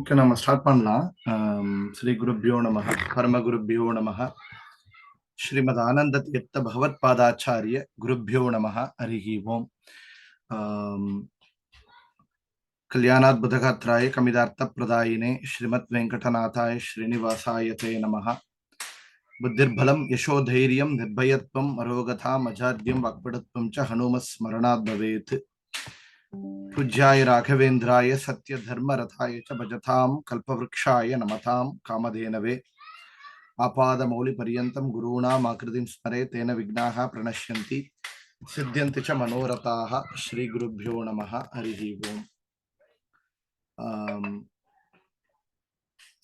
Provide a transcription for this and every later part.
Okay, நம்ம start பண்ணலாம். ஸ்ரீ குருப்யோ நமஹ, பரம குருப்யோ நமஹ, ஸ்ரீமத் ஆனந்த தீர்த்த பகவத் பாதாச்சாரிய குருப்யோ நமஹ, ஹரிஹி ஓம். கல்யாணாத்புதகாத்ராய கமிதார்த்த பிரதாயினே ஸ்ரீமத் வெங்கடநாதாய ஸ்ரீனிவாசாய தே நமஹ. புத்திர்பலம் யசோதைரியம் நிர்பயத்வம் அரோகதாம் அஜாட்யம் வாக்படத்வம் ச ஹனுமத் ஸ்மரணாத் பவேத். पूज्याय राघवेन्द्राय सत्य धर्म रथाय च भजतां कल्पवृक्षाय नमतां कामधेनवे आपादमौलि पर्यन्तं गुरूणाम् आकृतिं स्मरे तेन विघ्नाः प्रणश्यन्ति सिद्ध्यन्ति च मनोरथाः. श्री गुरुभ्यो नमः. हरिः ओम्.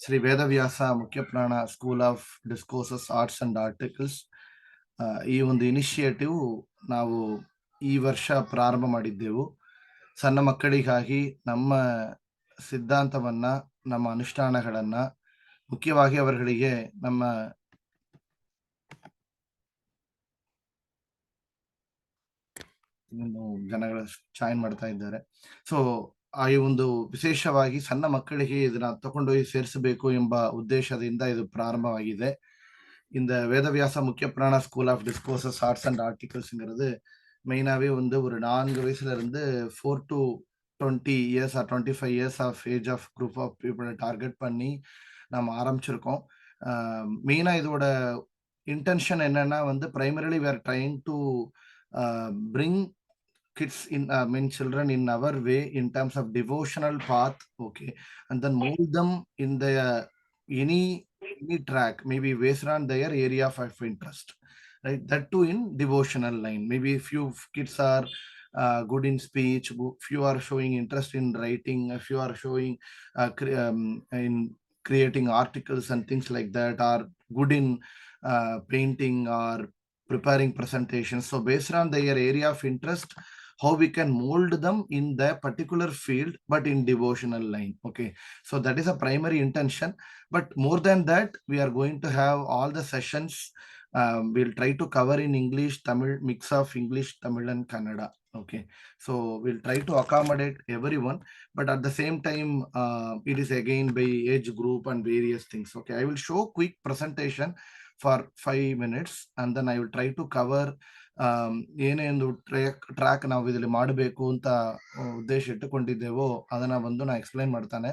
Shri Vedavyasa Mukhyaprana school of discourses arts and articles ಈ ಒಂದು ಇನಿಷಿಯೇಟಿವ್ ನಾವು ಈ ವರ್ಷ ಪ್ರಾರಂಭ ಮಾಡಿದ್ದೆವು. ಸಣ್ಣ ಮಕ್ಕಳಿಗಾಗಿ ನಮ್ಮ ಸಿದ್ಧಾಂತವನ್ನ, ನಮ್ಮ ಅನುಷ್ಠಾನಗಳನ್ನ, ಮುಖ್ಯವಾಗಿ ಅವರಿಗೆ ನಮ್ಮ ಜನಗಳು ಜಾಯಿನ್ ಮಾಡ್ತಾ ಇದ್ದಾರೆ. ಸೊ ಈ ಒಂದು ವಿಶೇಷವಾಗಿ ಸಣ್ಣ ಮಕ್ಕಳಿಗೆ ಇದನ್ನ ತಗೊಂಡೋಗಿ ಸೇರಿಸಬೇಕು ಎಂಬ ಉದ್ದೇಶದಿಂದ ಇದು ಪ್ರಾರಂಭವಾಗಿದೆ. இந்த Vedavyasa Mukhyaprana school of discourses arts and ஆர்டிகல்ஸ்ங்கிறது மெயினாகவே வந்து ஒரு 4 வயசுல இருந்து 4 to 20 years or 25 years of age of group of பீப்புளை டார்கெட் பண்ணி நம்ம ஆரம்பிச்சிருக்கோம். மெயினாக இதோட இன்டென்ஷன் என்னன்னா வந்து primarily we are trying to bring kids in children in our way in terms of devotional path, okay, and then mold them in the any track, maybe based on their area of interest, right? That too in devotional line. Maybe few kids are good in speech, few are showing interest in writing, a few are showing in creating articles and things like that, are good in painting or preparing presentations. So based on their area of interest, how we can mold them in the particular field, but in devotional line. Okay, so that is a primary intention. But more than that, we are going to have all the sessions. We'll try to cover in English, Tamil, mix of English, Tamil and Kannada. Okay, so we'll try to accommodate everyone, but at the same time, it is again by age group and various things. Okay, I will show quick presentation for 5 minutes, and then I will try to cover ಏನೇನು track ನಾವು ಇದರಲ್ಲಿ ಮಾಡಬೇಕು ಅಂತ ಉದ್ದೇಶ ಇಟ್ಟುಕೊಂಡಿದ್ದೇವೋ ಅದನ್ನ வந்து நான் explain ಮಾಡ್ತಾನೆ.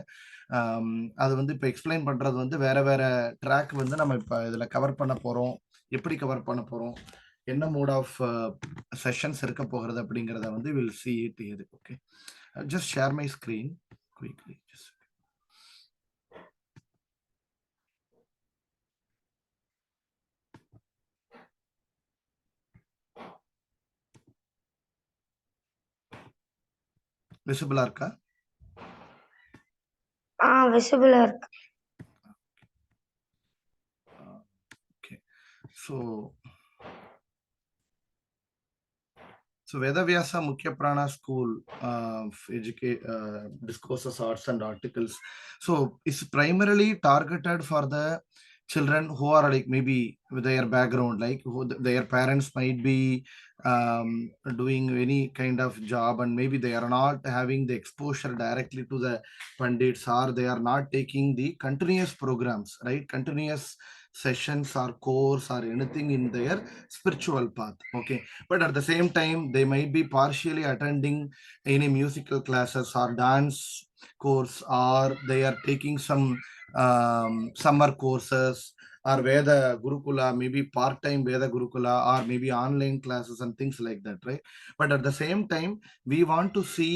அது வந்து இப்போ எக்ஸ்பிளைன் பண்றது வந்து வேற வேற ட்ராக் வந்து நம்ம இப்போ இதுல கவர் பண்ண போறோம், எப்படி கவர் பண்ண போறோம், என்ன மோட் ஆஃப் செஷன்ஸ் இருக்க போகிறது அப்படிங்கிறத வந்து will see it here. Okay, just share my screen quickly. Just விசிபிளா இருக்கா? விசிபிளா இருக்கு. Okay, so Vedavyāsa Mukhyaprāna School of Discourses, Arts and Articles. So it's primarily targeted for the children who are like maybe with their background, like who their parents might be doing any kind of job, and maybe they are not having the exposure directly to the pandits, or they are not taking the continuous programs, right? Continuous sessions or course or anything in their spiritual path. Okay, but at the same time they might be partially attending any musical classes or dance course, or they are taking some summer courses or Veda Gurukula, maybe part-time Veda Gurukula, or maybe online classes and things like that, right? But at the same time, we want to see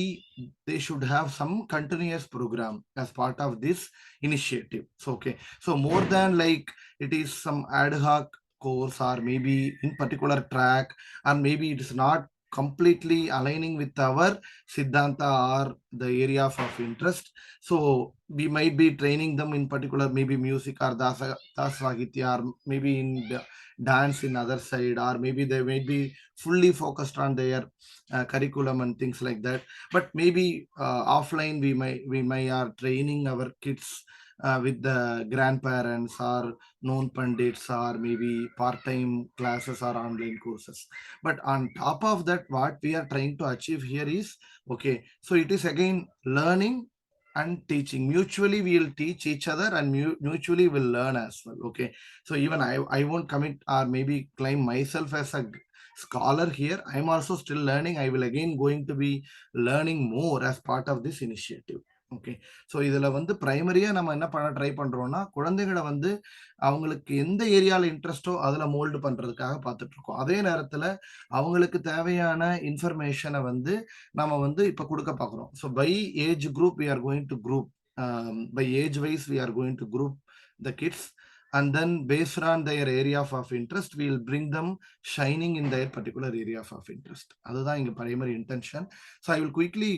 they should have some continuous program as part of this initiative. So, okay, so more than like it is some ad hoc course or maybe in particular track, and maybe it is not completely aligning with our Siddhanta or the area of interest. So we might be training them in particular, maybe music or dasvagitya, or maybe in dance in other side, or maybe they may be fully focused on their curriculum and things like that. But maybe offline we may are training our kids with the grandparents or known pandits, or maybe part-time classes or online courses. But on top of that, what we are trying to achieve here is, okay, so it is again learning and teaching. Mutually we will teach each other and mutually will learn as well. Okay, so even I won't commit or maybe claim myself as a scholar here. I'm also still learning. I will again going to be learning more as part of this initiative. Okay, so இதில் வந்து ப்ரைமரியாக நம்ம என்ன பண்ண try பண்ணுறோம்னா, குழந்தைகளை வந்து அவங்களுக்கு எந்த ஏரியாவில் இன்ட்ரெஸ்ட்டோ அதில் மோல்டு பண்ணுறதுக்காக பார்த்துட்ருக்கோம். அதே நேரத்தில் அவங்களுக்கு தேவையான இன்ஃபர்மேஷனை வந்து நம்ம வந்து இப்போ கொடுக்க பார்க்குறோம். So by age group we are going to group, by age wise we are going to group the kids, and then based on their area of interest we will bring them shining in their particular area of interest. Adha inga primary intention. So I will quickly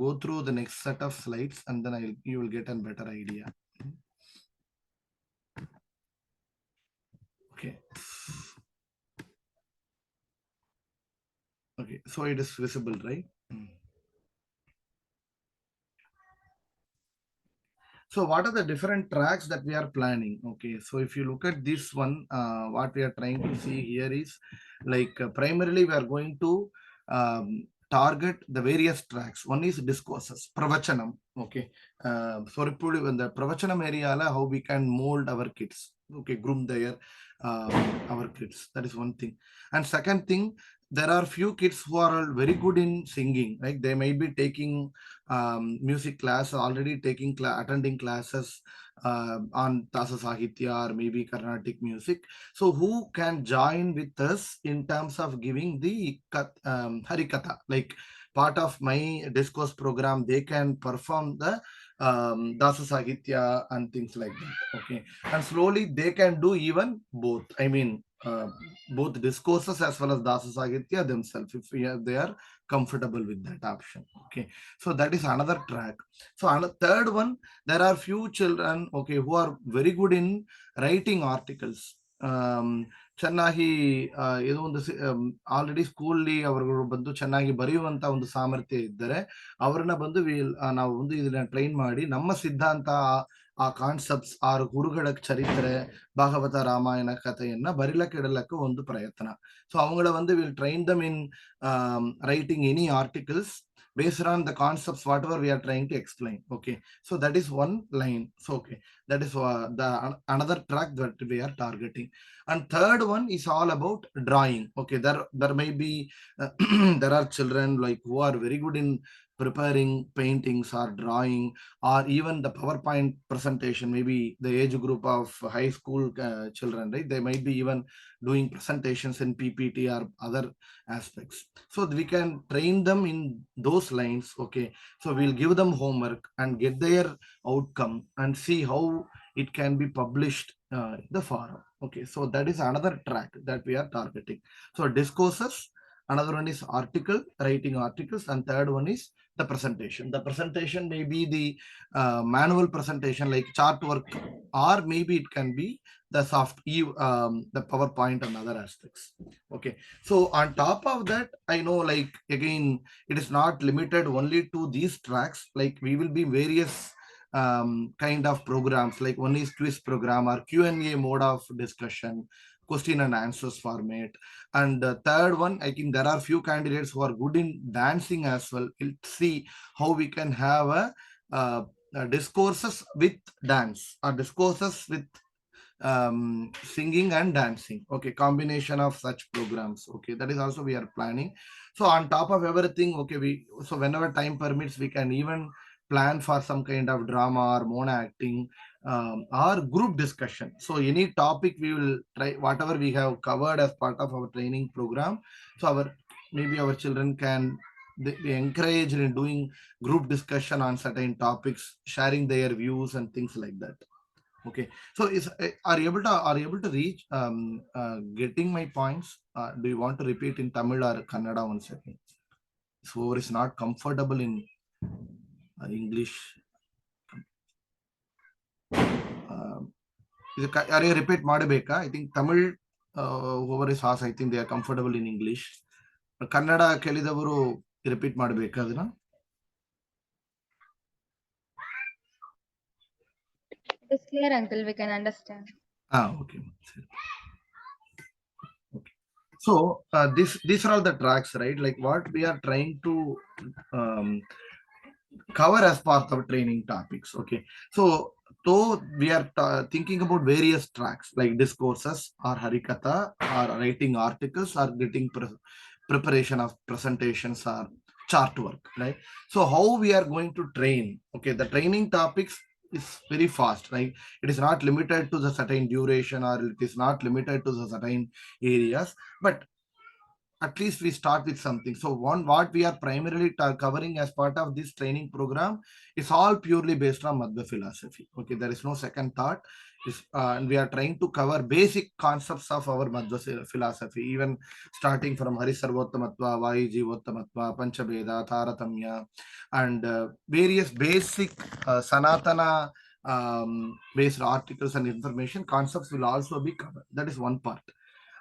go through the next set of slides and then you will get a better idea. Okay, okay, so it is visible, right? So what are the different tracks that we are planning? Okay, so if you look at this one, what we are trying to see here is like primarily we are going to target the various tracks. One is discourses, pravachanam. Okay, so in the pravachanam area, how we can mold our kids, okay, groom their our kids. That is one thing. And second thing, there are few kids who are very good in singing, right? They might be taking music class, already taking attending classes on Tasa Sahitya or maybe Carnatic music. So who can join with us in terms of giving the Harikatha, like part of my discourse program? They can perform the Dasa Sahitya and things like that. Okay, and slowly they can do even both. I mean, both discourses as well as Dasa Sahitya themselves, if they are comfortable with that option. Okay, so that is another track. So another third one, there are few children, okay, who are very good in writing articles. ಚೆನ್ನಾಗಿ ಇದು ಒಂದು already ಸ್ಕೂಲ್ಲಿ ಅವರು ಬಂದು ಚೆನ್ನಾಗಿ ಬರೆಯುವಂತ ಒಂದು ಸಾಮರ್ಥ್ಯ ಇದ್ದರೆ ಅವ್ರನ್ನ ಬಂದು ನಾವು ಒಂದು ಇದನ್ನ ಟ್ರೈನ್ ಮಾಡಿ ನಮ್ಮ ಸಿದ್ಧಾಂತ, ಆ ಕಾನ್ಸೆಪ್ಟ್ಸ್, ಆ ಗುರುಗಳ ಚರಿತ್ರೆ, ಭಾಗವತ ರಾಮಾಯಣ ಕಥೆಯನ್ನ ಬರಿಲಕ್ಕಿಡಲಕ್ಕೆ ಒಂದು ಪ್ರಯತ್ನ. ಸೊ ಅವங்கள வந்து will train them in writing any articles based on the concepts whatever we are trying to explain. Okay, so that is one line. So okay, that is the another track that we are targeting. And third one is all about drawing. Okay, there may be there are children like who are very good in preparing paintings or drawing or even the PowerPoint presentation. Maybe the age group of high school children, right? They might be even doing presentations in PPT or other aspects. So we can train them in those lines. Okay, so we'll give them homework and get their outcome and see how it can be published in the forum. Okay, so that is another track that we are targeting. So discourses, another one is article, writing articles, and third one is the presentation. The presentation may be the manual presentation like chart work, or maybe it can be the the PowerPoint and other aspects. Okay, so on top of that, I know, like, again, it is not limited only to these tracks. Like, we will be various kind of programs, like one is quiz program or Q&A mode of discussion, question and answers format. And the third one, I think there are few candidates who are good in dancing as well. We'll see how we can have a discourses with dance or discourses with singing and dancing. Okay, combination of such programs. Okay, that is also we are planning. So on top of everything, okay, so whenever time permits, we can even plan for some kind of drama or mono acting or group discussion. So any topic we will try, whatever we have covered as part of our training program. So maybe our children can be encouraged in doing group discussion on certain topics, sharing their views and things like that. Okay, so are you able to reach getting my points? Do you want to repeat in Tamil or Kannada once again? So is not comfortable in English. Are you repeat ಮಾಡಬೇಕಾ? I think Tamil whoever is asked, I think they are comfortable in English. Kannada ಕೇಳಿದವರು repeat ಮಾಡಬೇಕಾ ಅದನ್ನ? It is clear, uncle. We can understand. Okay. Okay. So these are all the tracks, right? Like what we are trying to cover as part of training topics. Okay, so though we are thinking about various tracks like discourses or harikatha or writing articles or getting preparation of presentations or chart work, right? So how we are going to train? Okay, the training topics is very fast, right? It is not limited to the certain duration or it is not limited to the certain areas, but at least we start with something. So what we are primarily covering as part of this training program is all purely based on Madhva philosophy. Okay, there is no second thought. And we are trying to cover basic concepts of our Madhva philosophy, even starting from Harisarvottamatva, Vayu-Jivottamatva, Panchabheda, Taratamya, and various basic Sanatana based articles and information concepts will also be covered. That is one part.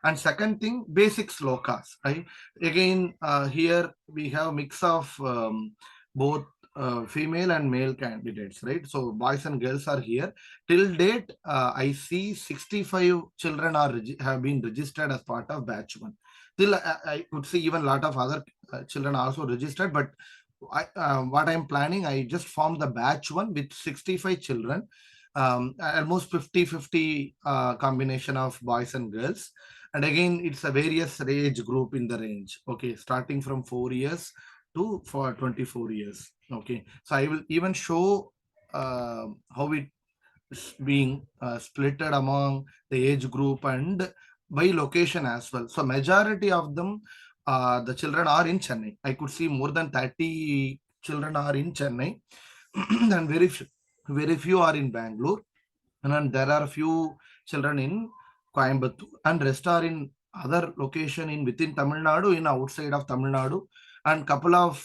And second thing, basic slokas, right? Again, here we have mix of both female and male candidates, right? So boys and girls are here. Till date, I see 65 children have been registered as part of batch 1. Till I could see even a lot of other children also registered, but what I'm planning, I just formed the batch 1 with 65 children, almost 50-50 combination of boys and girls. And again, it's a various age group in the range. Okay, starting from 4 years to for 24 years. Okay, so I will even show how it is being splitted among the age group and by location as well. So majority of them, the children are in Chennai. I could see more than 30 children are in Chennai and very few are in Bangalore. And then there are a few children in Coimbatore and rest are in other location in within Tamil Nadu, in outside of Tamil Nadu, and couple of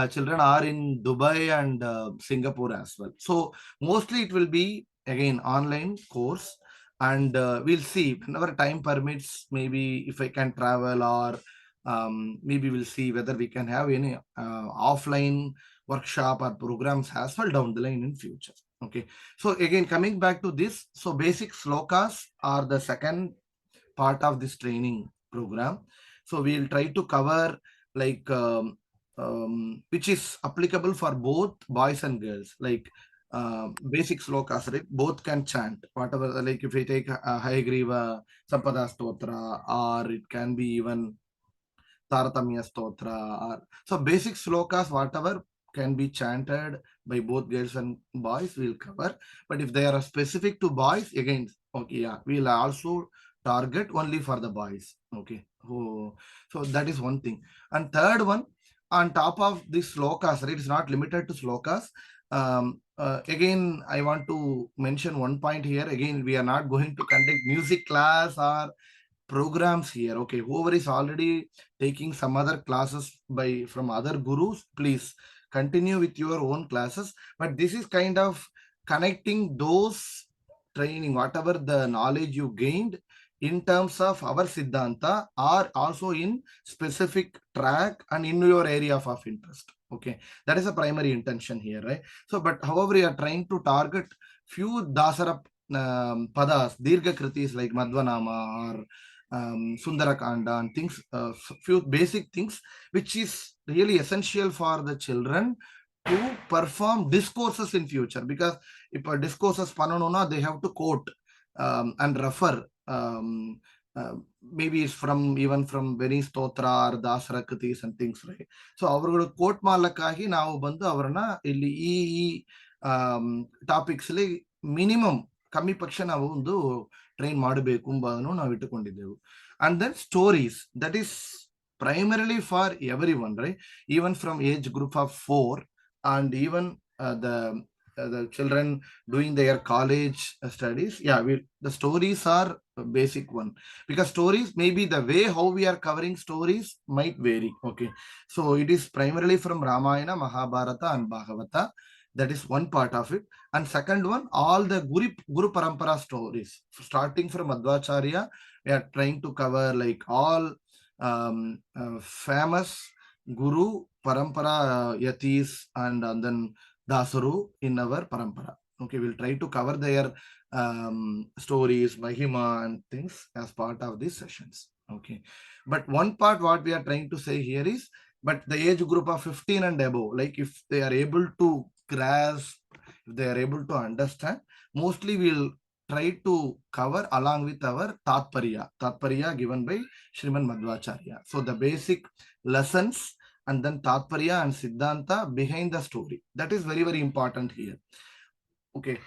children are in Dubai and Singapore as well. So mostly it will be again online course, and we'll see whenever time permits. Maybe if I can travel or maybe we'll see whether we can have any offline workshop or programs as well down the line in future. Okay, so again, coming back to this, so basic slokas are the second part of this training program. So we'll try to cover like which is applicable for both boys and girls, like basic slokas, right? Both can chant whatever. Like if we take Hayagriva Sampada Stotra, or it can be even Taratamya Stotra, or so basic slokas, whatever can be chanted by both girls and boys, we'll cover. But if they are specific to boys, again, okay, yeah, we'll also target only for the boys. Okay. So that is one thing. And third one, on top of this slokas, right, it's not limited to slokas. Again, I want to mention one point here. Again, we are not going to conduct music class or programs here. Okay, whoever is already taking some other classes by from other gurus, please continue with your own classes. But this is kind of connecting those training, whatever the knowledge you gained in terms of our Siddhanta, or also in specific track and in your area of interest. Okay, that is a primary intention here, right? So, but however, we are trying to target few dasara padas, dirgha kritis like Madhvanama or Sundarakanda and things, few basic things, which is really essential for the children to perform discourses in future. Because if a discourses pananona, they have to quote and refer. Maybe it's from even from Veni Stotra or Dasarakatis and things, right? So our quote malakahi now bandu avarna illi topics minimum ಕಮ್ಮಿ ಪಕ್ಷ ನಾವು ಒಂದು train ಮಾಡಬೇಕು ಎಂಬುದನ್ನು ನಾವು ಇಟ್ಟುಕೊಂಡಿದ್ದೆವು. And then stories, that is primarily for everyone, right? Even from age group of 4, and even the children doing their college studies. Yeah, the stories are a basic one, because stories, maybe the way how we are covering stories might vary. Okay, so it is primarily from Ramayana, Mahabharata and Bhagavata. That is one part of it. And second one, all the Guru Parampara stories, starting from Madhvacharya. We are trying to cover like all famous Guru Parampara Yatis and then Dasaru in our Parampara. Okay, we'll try to cover their stories, Mahima and things as part of these sessions. Okay, but one part what we are trying to say here is But the age group of 15 and above, like if they are able to grasp, if they are able to understand, mostly we'll try to cover along with our Tatparya given by Sriman Madhvacharya. So the basic lessons and then Tatparya and Siddhanta behind the story. That is very, very important here. Okay.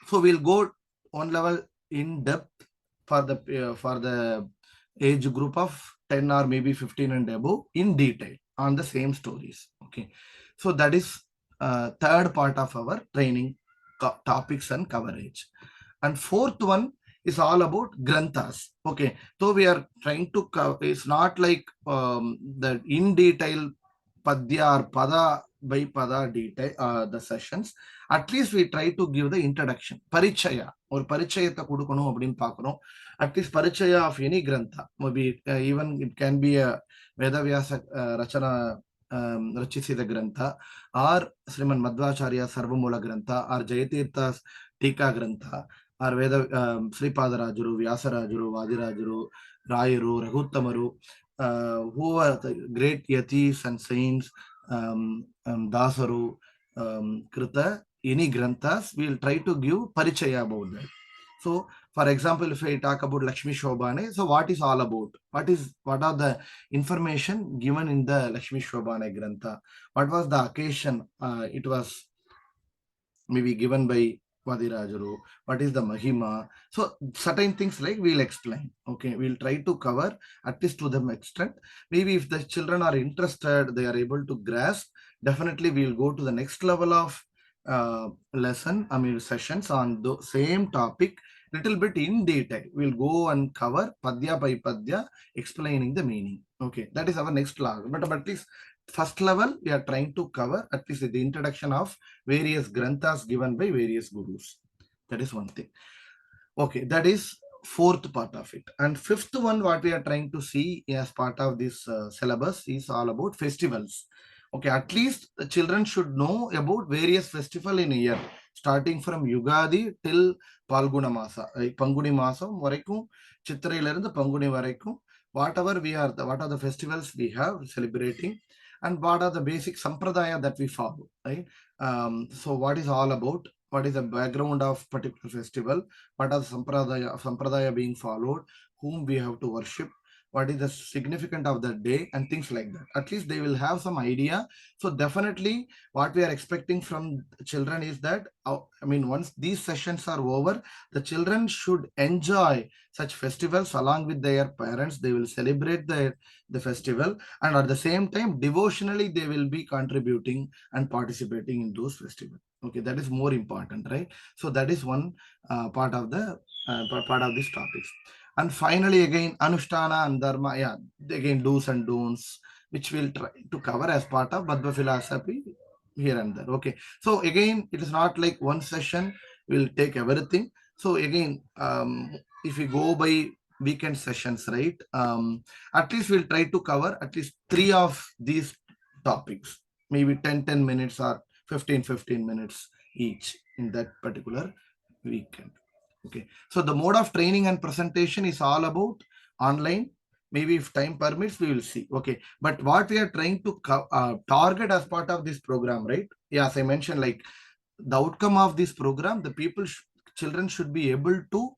So we'll go one level in depth for the age group of 10 or maybe 15 and above in detail on the same stories. Okay. So that is third part of our training topics and coverage. And fourth one is all about granthas. Okay. So we are trying to cover, it's not like the in detail padya or pada by pada detail the sessions. At least we try to give the introduction, parichaya, or parichayata kudukono abdin paakrom. At least parichaya of any grantha, maybe even it can be a Vedavyāsa rachana rachisida grantha, or Sriman Madhvacharya Sarvamula grantha, or Jayatirtha's Tika grantha, or Veda Sripadarajuru, Vyasarajuru, Vadirajuru, Rayuru, Raghutamaru, who are the great yatis and saints, Dasaru, Krita, any granthas, we'll try to give parichaya about that. So, for example, if I talk about Lakshmi Shobhane, so what is all about? What are the information given in the Lakshmi Shobhane grantha? What was the occasion? It was maybe given by Vadirajuru. What is the Mahima? So certain things like we'll explain. Okay, we'll try to cover at least to the extent. Maybe if the children are interested, they are able to grasp, definitely we'll go to the next level of sessions on the same topic, little bit in detail. We'll go and cover padya by padya, explaining the meaning. Okay, that is our next class. But at least first level, we are trying to cover at least the introduction of various granthas given by various gurus. That is one thing. Okay, that is fourth part of it. And fifth one, what we are trying to see as part of this syllabus is all about festivals. Okay, at least the children should know about various festivals in a year, starting from Yugadi till Palguna Masa, Panguni Masam varaikum, Chitrailaranda Panguni varaikum, whatever what are the festivals we have celebrating, and what are the basic sampradaya that we follow, right? So what is all about? What is the background of particular festival? What are the sampradaya being followed? Whom we have to worship? What is the significance of that day and things like that? At least they will have some idea. So definitely what we are expecting from children is that, once these sessions are over, the children should enjoy such festivals along with their parents. They will celebrate the festival, and at the same time devotionally they will be contributing and participating in those festivals. Okay, that is more important, right? So that is one part of these topics. And finally, again, Anushtana and Dharma, yeah, again, do's and don'ts, which we'll try to cover as part of Madhva philosophy here and there. Okay, so again, it is not like one session will take everything. So again, if we go by weekend sessions, right, at least we'll try to cover at least 3 of these topics, maybe 10 minutes or 15 minutes each in that particular weekend. Okay, so the mode of training and presentation is all about online. Maybe if time permits, we will see. Okay, but what we are trying to target as part of this program, right? Yeah, as I mentioned, like the outcome of this program, the children should be able to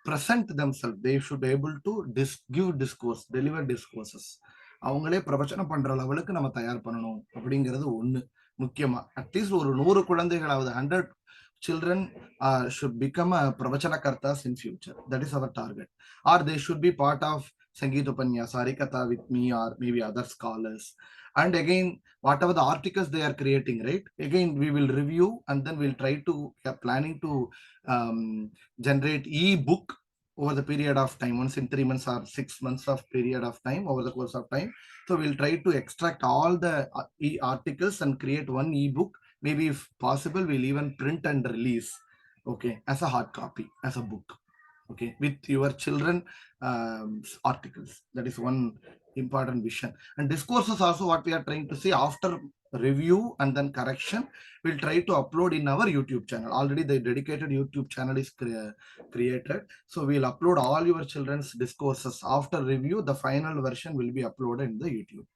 present themselves. They should be able to give discourse, deliver discourses. அவங்களே பிரவச்சனம் பண்ற லெவலுக்கு நம்ம தயார் பண்ணணும் அப்படிங்கிறது ஒண்ணு முக்கியமா. அட்லீஸ்ட் ஒரு 100 குழந்தைகளாவது 100 children should become a pravachanakartas in future. That is our target. Or they should be part of Sangeet Upanyasa, Harikatha with me, or maybe other scholars. And again, whatever the articles they are creating, right? Again, we will review, and then we'll try to planning to generate e-book over the period of time, once in 3 months or 6 months of period of time, over the course of time. So we'll try to extract all the articles and create one e-book. Maybe if possible, we'll even print and release, okay, as a hard copy, as a book, okay, with your children articles. That is one important vision. And discourses also, what we are trying to say, after review and then correction, we'll try to upload in our YouTube channel. Already the dedicated YouTube channel is created. So we'll upload all your children's discourses. After review, the final version will be uploaded in the YouTube.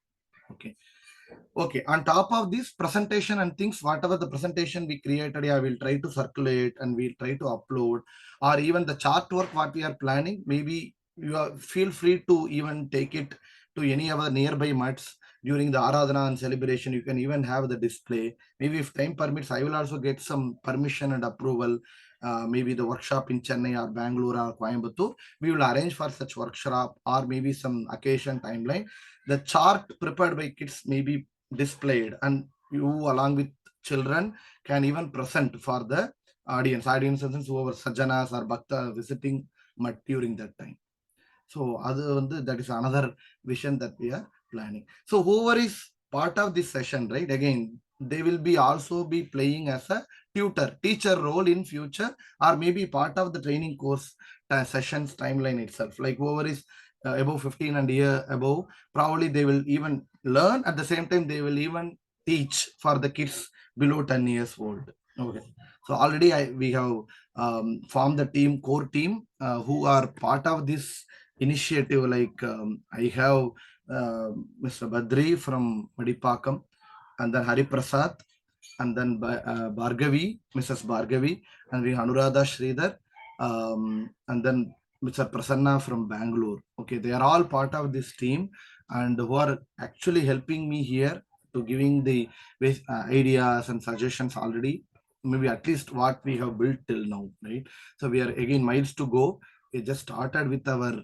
Okay, on top of this presentation and things, whatever the presentation we created, I will try to circulate and we'll try to upload, or even the chart work what we are planning, maybe you feel free to even take it to any of the nearby mats during the Aradhana and celebration. You can even have the display. Maybe if time permits, I will also get some permission and approval. Maybe the workshop in Chennai or Bangalore or Coimbatore, we will arrange for such workshop, or maybe some occasion timeline. The chart prepared by kids may be displayed, and you along with children can even present for the audiences whoever sajanas or bhakta visiting mat during that time. So that is another vision that we are planning. So whoever is part of this session, right, again they will be also be playing as a teacher role in future, or maybe part of the training course sessions timeline itself. Like whoever is above 15 and year above, probably they will even learn, at the same time they will even teach for the kids below 10 years old. Okay, so already we have formed the core team who are part of this initiative. Like I have Mr. Badri from Madipakam, and then Hari Prasad, and then Bhargavi, Mrs. Bhargavi, and we Anuradha Sridhar, and then Mr. Prasanna from Bangalore. Okay, they are all part of this team and who are actually helping me here to giving the ideas and suggestions already, maybe at least what we have built till now, right? So we are again miles to go. We just started with our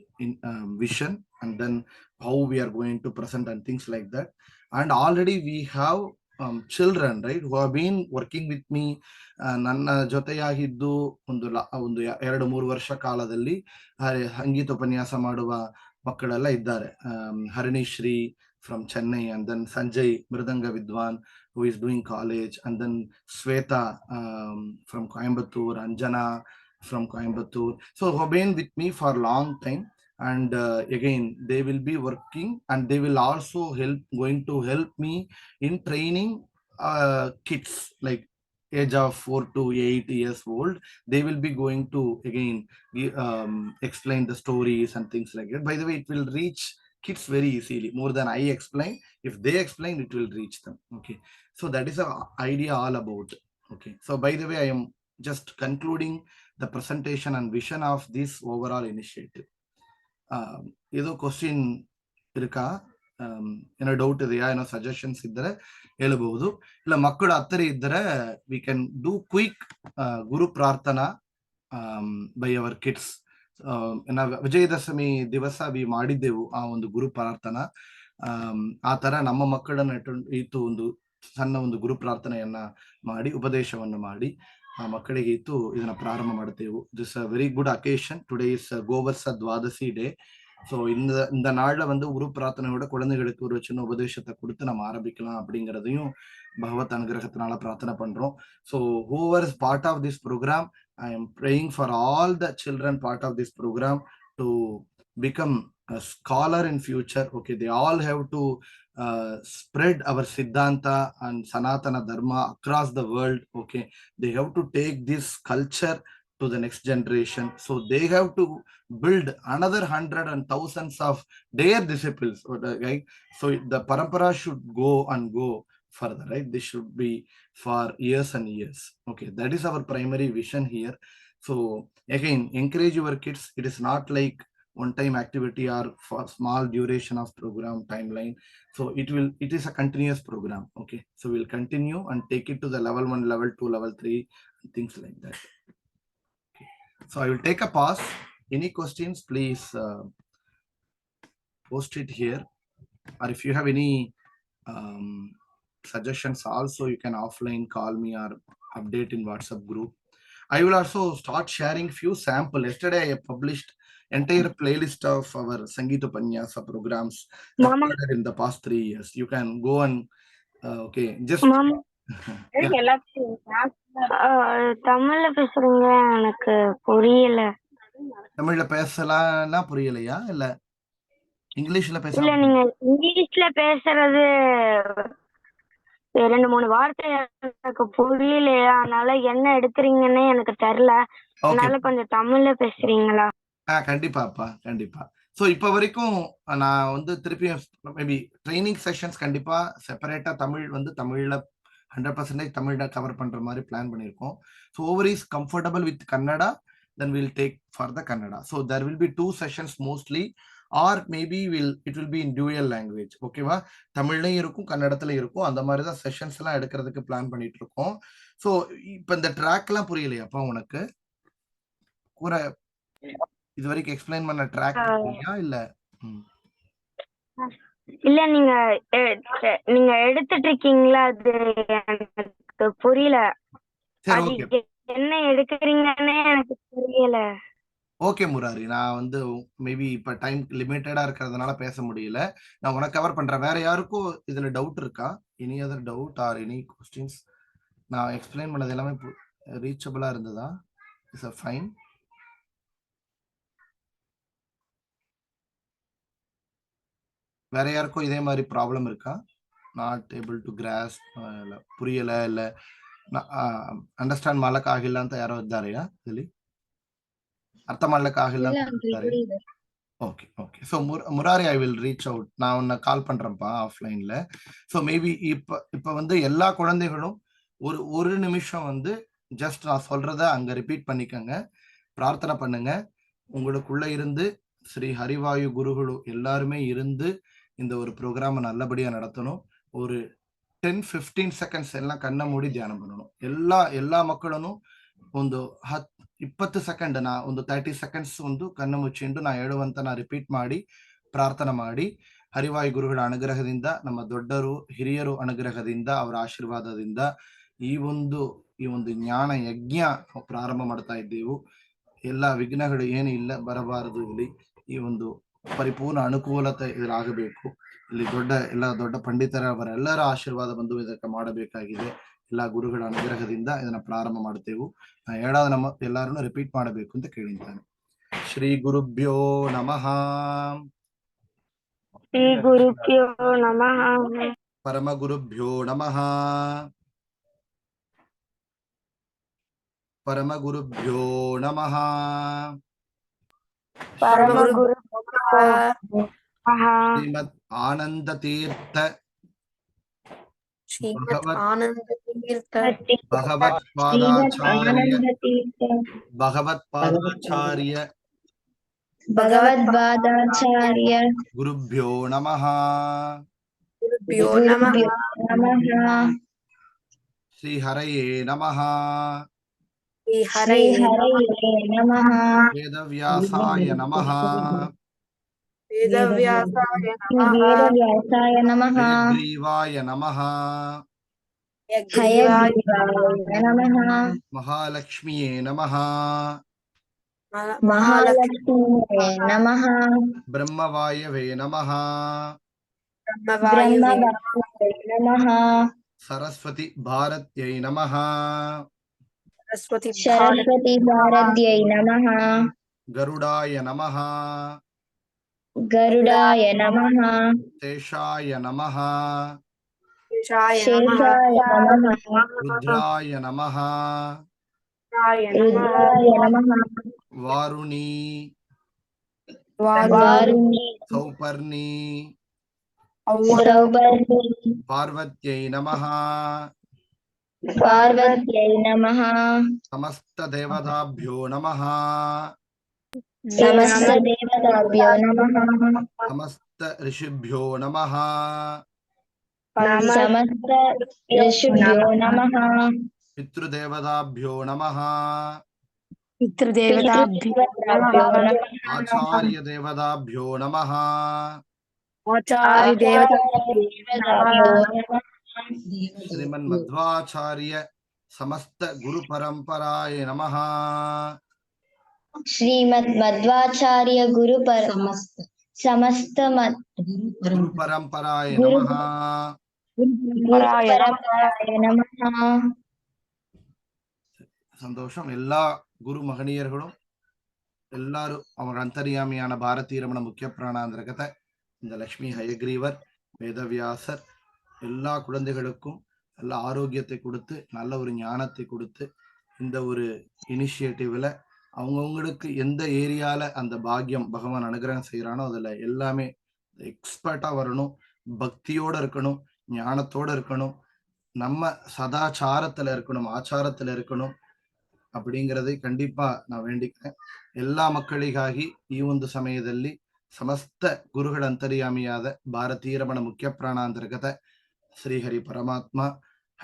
vision, and then how we are going to present and things like that. And already we have children, right, who have been working with me. ನನ್ನ ಜೊತೆಯಾಗಿದ್ದು ಒಂದು 2-3 ವರ್ಷ ಕಾಲದಲ್ಲಿ ಸಂಗೀತ ಉಪನ್ಯಾಸ ಮಾಡುವ ಮಕ್ಕಳೆಲ್ಲ ಇದ್ದಾರೆ. ಹರಿಣಿಶ್ರೀ from Chennai, and then Sanjay Mridanga Vidwan, who is doing college, and then Sweta from Coimbatore, Anjana from Coimbatore. So who have been with me for a long time, and again they will be working, and they will also going to help me in training kids like age of 4 to 8 years old. They will be going to again explain the stories and things like that. By the way, it will reach kids very easily, more than I explain. If they explain, it will reach them. Okay, so that is the idea all about. Okay, so by the way, I am just concluding the presentation and vision of this overall initiative. Edo question irka, ಏನೋ doubt ಇದೆಯಾ, ಏನೋ suggestions ಇದ್ದರೆ ಹೇಳಬಹುದು. ಇಲ್ಲ ಮಕ್ಕಳು ಹತ್ತಿರ ಇದ್ದರೆ we can do quick ಗುರು ಪ್ರಾರ್ಥನಾ by our kids. ವಿಜಯದಶಮಿ ದಿವಸ ಮಾಡಿದ್ದೆವು ಆ ಒಂದು ಗುರು ಪ್ರಾರ್ಥನಾ. ಆ ತರ ನಮ್ಮ ಮಕ್ಕಳನ್ನ ಇತ್ತು ಒಂದು ಸಣ್ಣ ಒಂದು ಗುರು ಪ್ರಾರ್ಥನೆಯನ್ನ ಮಾಡಿ ಉಪದೇಶವನ್ನು ಮಾಡಿ ಆ ಮಕ್ಕಳಿಗೆ ಇತ್ತು ಇದನ್ನ ಪ್ರಾರಂಭ ಮಾಡ್ತೇವೆ. This a very good occasion. Today is Govatsa Dwadashi day. So இந்த நாள்ல வந்து குரு பிரார்த்தனையோட குழந்தைகளுக்கு ஒரு சின்ன உபதேசத்தை கொடுத்து நம்ம ஆரம்பிக்கலாம் அப்படிங்கிறதையும் பகவத் அனுகிரகத்தினால பிரார்த்தனை பண்றோம். So whoever is part of this program, I am praying for all the children part of this program to become a scholar in future. Okay, they all have to spread our Siddhanta and Sanatana Dharma across the world. Okay, they have to take this culture to the next generation. So they have to build another 100 and thousands of their disciples, right? So the parampara should go and go further, right? This should be for years and years. Okay, that is our primary vision here. So again, encourage your kids. It is not like one-time activity or for small duration of program timeline. So it is a continuous program. Okay, so we'll continue and take it to the level 1, level 2, level 3, and things like that. Okay. So I will take a pause. Any questions, please post it here, or if you have any suggestions also, you can offline call me or update in WhatsApp group. I will also start sharing few sample. Yesterday I published entire playlist of our Sangeeta Upanyasa programs recorded in the past 3 years. You can go and okay, just தமிழ்ல பேசுறீங்க, எனக்கு புரியல. தமிழ்ல பேசலாம்னா புரியலையா, இல்ல இங்கிலீஷ்ல பேச? இல்ல, நீங்க இங்கிலீஷ்ல பேசுறது 2-3 வார்த்தை எனக்கு புரியலையா, அதனால என்ன எடுக்கிறீங்கன்னு எனக்கு தெரியல. அதனால கொஞ்சம் தமிழ்ல பேசுறீங்களா? கண்டிப்பாப்பா, கண்டிப்பா. ஸோ இப்போ வரைக்கும் நான் வந்து திருப்பியும் மேபி ட்ரைனிங் செஷன்ஸ் கண்டிப்பா செப்பரேட்டா தமிழ் வந்து தமிழ்ல 100% தமிழ்ல கவர் பண்ற மாதிரி பிளான் பண்ணியிருக்கோம். So over is comfortable with Kannada, then we'll take for the Kannada. So there will be 2 sessions mostly, or maybe it will be in dual language. ஓகேவா? தமிழ்லயும் இருக்கும் கன்னடத்துல இருக்கும். அந்த மாதிரி தான் செஷன்ஸ் எல்லாம் எடுக்கிறதுக்கு பிளான் பண்ணிட்டு இருக்கோம். ஸோ இப்போ இந்த ட்ராக்லாம் புரியலையாப்பா உனக்கு? கூட இது வரைக்கும் எக்ஸ்பிளைன் பண்ண ட்ராக் புரியலையா இல்ல? இல்ல நீங்க எடுத்துட்டு இருக்கீங்களா, அது எனக்கு புரியல. சரி, அது ஓகே. என்ன எடுக்கிறீங்கன்னே எனக்கு புரியல. ஓகே முராரி, நான் வந்து மேபி இப்ப டைம் லிமிட்டடா இருக்கிறதுனால பேச முடியல. நான் உனக்கு கவர் பண்றேன். வேற யாருக்கும் இதுல டவுட் இருக்கா? Any other doubt or any questions? நான் எக்ஸ்பிளைன் பண்ணது எல்லாமே ரீச்சபிளா இருந்ததா? Is fine. வேற யாருக்கும் இதே மாதிரி ப்ராப்ளம் இருக்கா? நாட் ஏபிள் டு கிராஸ், புரியல இல்ல ಅಂಡರ್ಸ್ಟ್ಯಾಂಡ್ ಮಾಡಕ್ ಆಗಿಲ್ಲ ಅಂತ ಯಾರೋ ಇದ್ದಾರೆಯಾ ಇಲ್ಲಿ? ಅರ್ಥ ಮಾಡ್ಲಿಕ್ಕೆ ಆಗಿಲ್ಲ இல்ல ಅಂತ uncle, ಇದ್ದಾರೆ? புரியுது. Okay okay. So Murari, I will reach out. நான் உன்னை கால் பண்றேன்ப்பா ஆஃப்லைன்ல. ஸோ மேபி இப்ப வந்து எல்லா குழந்தைகளும் ஒரு நிமிஷம் வந்து ஜஸ்ட் நான் சொல்றத அங்க ரிப்பீட் பண்ணிக்கங்க, பிரார்த்தனை பண்ணுங்க. உங்களுக்குள்ள இருந்து ஸ்ரீ ஹரிவாயு குருகுரு எல்லாருமே இருந்து இந்த ஒரு ப்ரோக்ராமை நல்லபடியா நடத்தணும். ஒரு 10-15 ಸೆಕೆಂಡ್ಸ್ ಎಲ್ಲ ಕಣ್ಣ ಮೂಡಿ ಧ್ಯಾನ ಮಾಡணும். ಎಲ್ಲಾ ಮಕ್ಕಳನ್ನು ಒಂದು 20 ಸೆಕೆಂಡ್ ಒಂದು 30 ಸೆಕೆಂಡ್ಸ್ ಒಂದು ಕಣ್ಣು ಮುಚ್ಚಿಂಡು ನಾ ಹೇಳುವಂತ ನಾ ರಿಪೀಟ್ ಮಾಡಿ ಪ್ರಾರ್ಥನೆ ಮಾಡಿ, ಹರಿವಾಯು ಗುರುಗಳ ಅನುಗ್ರಹದಿಂದ, ನಮ್ಮ ದೊಡ್ಡರು ಹಿರಿಯರು ಅನುಗ್ರಹದಿಂದ, ಅವರ ಆಶೀರ್ವಾದದಿಂದ ಈ ಒಂದು ಜ್ಞಾನ ಯಜ್ಞ ಪ್ರಾರಂಭ ಮಾಡ್ತಾ ಇದ್ದೇವು. ಎಲ್ಲ ವಿಘ್ನಗಳು ಏನು ಇಲ್ಲ ಬರಬಾರದು. ಇಲ್ಲಿ ಈ ಒಂದು ಪರಿಪೂರ್ಣ ಅನುಕೂಲತೆ ಇದಾಗಬೇಕು. ಇಲ್ಲಿ ದೊಡ್ಡ ಪಂಡಿತರವರೆಲ್ಲರ ಆಶೀರ್ವಾದ ಬಂದು ಇದಕ್ಕೆ ಮಾಡಬೇಕಾಗಿದೆ. ಎಲ್ಲಾ ಗುರುಗಳ ಅನುಗ್ರಹದಿಂದ ಇದನ್ನ ಪ್ರಾರಂಭ ಮಾಡ್ತೇವೆ. ಹೇಳಾದ ನಮ್ಮ ಎಲ್ಲಾರನ್ನು ರಿಪೀಟ್ ಮಾಡಬೇಕು ಅಂತ ಕೇಳಿದ್ದಾನೆ. ಶ್ರೀ ಗುರುಭ್ಯೋ ನಮಃ. ಶ್ರೀ ಗುರುಭ್ಯೋ ನಮಃ. ಪರಮ ಗುರುಭ್ಯೋ ನಮಃ. ಪರಮ ಗುರುಭ್ಯೋ ನಮಃ. ಪರಮ ಗುರುಭ್ಯೋ ನಮಃ. ಶ್ರೀಮದ್ ಆನಂದ ತೀರ್ಥ ಭಗವತ್ಪಾದಾಚಾರ್ಯ ಗುರುಭ್ಯೋ ನಮಃ. ಶ್ರೀ ಹರಯೇ ನಮಃ. ವೇದವ್ಯಾಸಾಯ ನಮಃ. ವೇದವ್ಯಾಸಾಯ ನಮಃ. ಹಯಗ್ರೀವಾಯ ನಮಃ. ಮಹಾಲಕ್ಷ್ಮಿಯೇ ನಮಃ. ಮಹಾಲಕ್ಷ್ಮಿಯೇ ನಮಃ. ಬ್ರಹ್ಮವಾಯವೇ ನಮಃ. ನಮಃ. ಸರಸ್ವತಿ ಭಾರತ್ಯೈ ನಮಃ. ಸರಸ್ವತಿ ಭಾರತ್ಯೈ ನಮಃ. ಗರುಡಾಯ ನಮಃ. ಗರುಡಾಯ ನಮಃ. ಶೇಷಾಯ ನಮಃ. ಶೇಷಾಯ ನಮಃ. ರುದ್ರಾಯ ನಮಃ. ರುದ್ರಾಯ ನಮಃ. ವಾರುಣಿ. ವಾರುಣಿ. ಸೌಪರ್ಣಿ. ಸೌಪರ್ಣಿ. ಪಾರ್ವತ್ಯೈ ನಮಃ. ಪಾರ್ವತ್ಯೈ ನಮಃ. ಸಮಸ್ತ ದೇವತಾಭ್ಯೋ ನಮಃ. ಸಮಸ್ತ ದೇವತಾಭ್ಯೋ ನಮಃ. ಸಮಸ್ತ ಋಷಿಭ್ಯೋ ನಮಃ. ಸಮಸ್ತ ಋಷಿಭ್ಯೋ ನಮಃ. ಪಿತೃದೇವತಾಭ್ಯೋ ನಮಃ. ಪಿತೃದೇವತಾಭ್ಯೋ ನಮಃ. ಆಚಾರ್ಯ ದೇವತಾಭ್ಯೋ ನಮಃ. ಶ್ರೀಮನ್ ಮಧ್ವಾಚಾರ್ಯ ಸಮಸ್ತ ಗುರು ಪರಂಪರಾಯ ನಮಃ. ಶ್ರೀಮದ್ ಮಧ್ವಾಚಾರ್ಯ ಗುರು ಸಮಸ್ತ ಗುರು ಪರಂಪರಾಯ ಗುರು ನಮಃ. ಪರಂಪರಾಯ ನಮಃ. சந்தோஷம். எல்லா குரு மகனியர்களும் எல்லாரும் அவர் அந்தர்யாமியான பாரதி ரமண முக்கியப்பிராண அந்தர்கத இந்த லட்சுமி ஹயக்ரீவர், வேதவியாசர் எல்லா குழந்தைகளுக்கும் நல்ல ஆரோக்கியத்தை கொடுத்து நல்ல ஒரு ஞானத்தை கொடுத்து இந்த ஒரு இனிஷியேட்டிவ்ல அவங்கவுங்களுக்கு எந்த ஏரியால அந்த பாக்கியம் பகவான் அனுகிரகம் செய்யறானோ அதுல எல்லாமே எக்ஸ்பர்ட்டா வரணும், பக்தியோட இருக்கணும், ஞானத்தோட இருக்கணும், நம்ம சதாச்சாரத்துல இருக்கணும், ஆச்சாரத்துல இருக்கணும் அப்படிங்கறது ಖಂಡಿತಾ ನಾವು ವೇಂಡಿக்கிறேன். ಎಲ್ಲಾ ಮಕ್ಕಳಿಗಾಗಿ ಈ ಒಂದು ಸಮಯದಲ್ಲಿ ಸಮಸ್ತ ಗುರುಗಳ ಅಂತರ್ಯಾಮಿಯಾದ ಭಾರತೀಯ ರಮಣ ಮುಖ್ಯಪ್ರಾಣ ಅಂತರ್ಗತ ಶ್ರೀಹರಿ ಪರಮಾತ್ಮ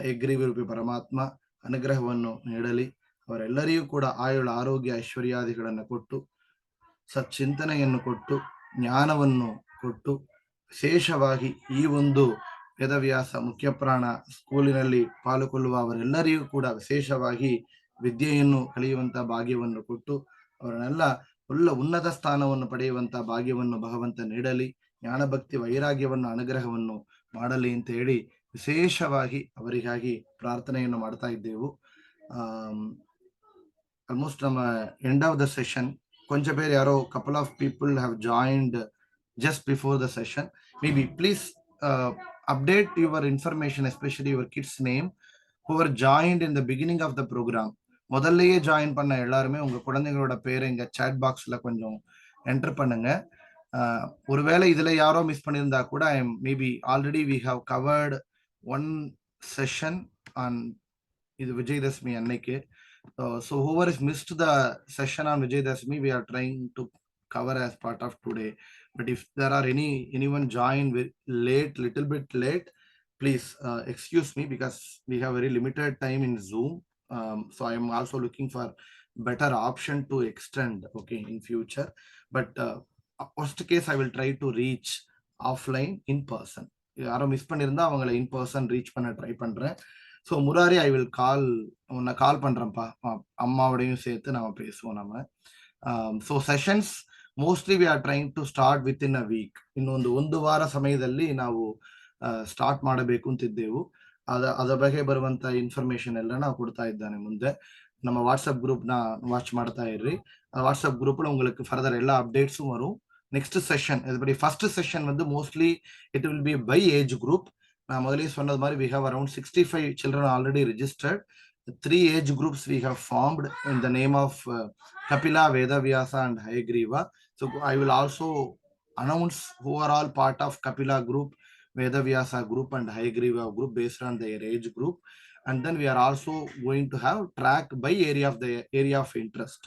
ಹಯಗ್ರೀವರೂಪಿ ಪರಮಾತ್ಮ ಅನುಗ್ರಹವನ್ನು ನೀಡಲಿ. ಅವರೆಲ್ಲರಿಗೂ ಕೂಡ ಆಯುಳ ಆರೋಗ್ಯ ಐಶ್ವರ್ಯಾದಿಗಳನ್ನು ಕೊಟ್ಟು ಸಚ್ಚಿಂತನೆಯನ್ನು ಕೊಟ್ಟು ಜ್ಞಾನವನ್ನು ಕೊಟ್ಟು ವಿಶೇಷವಾಗಿ ಈ ಒಂದು ವೇದವ್ಯಾಸ ಮುಖ್ಯಪ್ರಾಣ ಸ್ಕೂಲಿನಲ್ಲಿ ಪಾಲ್ಗೊಳ್ಳುವ ಅವರೆಲ್ಲರಿಗೂ ಕೂಡ ವಿಶೇಷವಾಗಿ ವಿದ್ಯೆಯನ್ನು ಕಲಿಯುವಂತ ಭಾಗ್ಯವನ್ನು ಕೊಟ್ಟು ಅವರನ್ನೆಲ್ಲ ಉನ್ನತ ಸ್ಥಾನವನ್ನು ಪಡೆಯುವಂತ ಭಾಗ್ಯವನ್ನು ಭಗವಂತ ನೀಡಲಿ, ಜ್ಞಾನಭಕ್ತಿ ವೈರಾಗ್ಯವನ್ನು ಅನುಗ್ರಹವನ್ನು ಮಾಡಲಿ ಅಂತ ಹೇಳಿ ವಿಶೇಷವಾಗಿ ಅವರಿಗಾಗಿ ಪ್ರಾರ್ಥನೆಯನ್ನು ಮಾಡ್ತಾ ಇದ್ದೆವು. ಆಲ್ಮೋಸ್ಟ್ ನಮ್ಮ ಎಂಡ್ ಆಫ್ ದ ಸೆಷನ್ ಕೊಂಚ ಬೇರೆ ಯಾರೋ couple of people have joined just before the session. Maybe please update your information, especially your kids name who were joined in the beginning of the program. முதல்லயே join பண்ண எல்லாருமே உங்க குழந்தைகளோட பேரை இங்க chat boxல கொஞ்சம் என்டர் பண்ணுங்க. ஒருவேளை இதுல யாரோ மிஸ் பண்ணியிருந்தா கூட maybe already we have covered one session on இது விஜயதசமி அன்னைக்கு. So whoever has missed the session on Vijayadashmi, we are trying to cover as part of today. But if there are anyone joined with little bit late, please excuse me, because we have very limited time in Zoom. So I am also looking for better option to extend, okay, in future. But worst case, I will try to reach offline in person. யாரோ miss பண்ணியிருந்தா அவங்களை in person reach பண்ண try பண்றேன். So Murari, I will உன்னை call பண்றேன்ப்பா, அம்மாவோடையும் சேர்த்து நம்ம பேசுவோம் நம்ம. So sessions mostly we are trying to start with in a week. ಇನ್ನೊಂದು 1 ವಾರ ಸಮಯದಲ್ಲಿ ನಾವು ಸ್ಟಾರ್ಟ್ ಮಾಡಬೇಕು ಅಂತಿದ್ದೆವು. ಅದರ ಬಗ್ಗೆ ಬರುವಂತ ಇನ್ಫಾರ್ಮೇಶನ್ ಎಲ್ಲ ನಾವು ಕೊಡ್ತಾ ಇದ್ದಾನೆ ಮುಂದೆ. நம்ம வாட்ஸ்அப் குரூப் வாட்ச் ಮಾಡ್ತಾ ಇರ್ರಿ. வாட்ஸ்அப் குரூப்ல உங்களுக்கு ஃபர்தர் எல்லா அப்டேட்ஸும் வரும். நெக்ஸ்ட் செஷன் இதுபடி ஃபர்ஸ்ட் செஷன் வந்து mostly it will be by age group. நான் முதலே சொன்னது மாதிரி we have around 65 children already registered. 3 age groups we have formed in the name of Kapila, Vedavyāsa and Hayagriva. So I will also announce who are all part of Kapila group, Vedavyāsa group and Hayagriva group based on their age group. And then we are also going to have track by area of interest,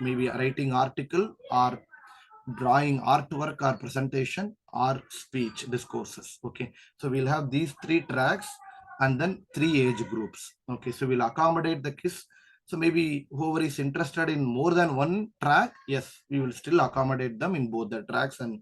maybe writing article or drawing artwork or presentation or speech discourses. Okay, so we'll have these 3 tracks and then 3 age groups. Okay, so we'll accommodate the kids. So maybe whoever is interested in more than one track, yes, we will still accommodate them in both the tracks and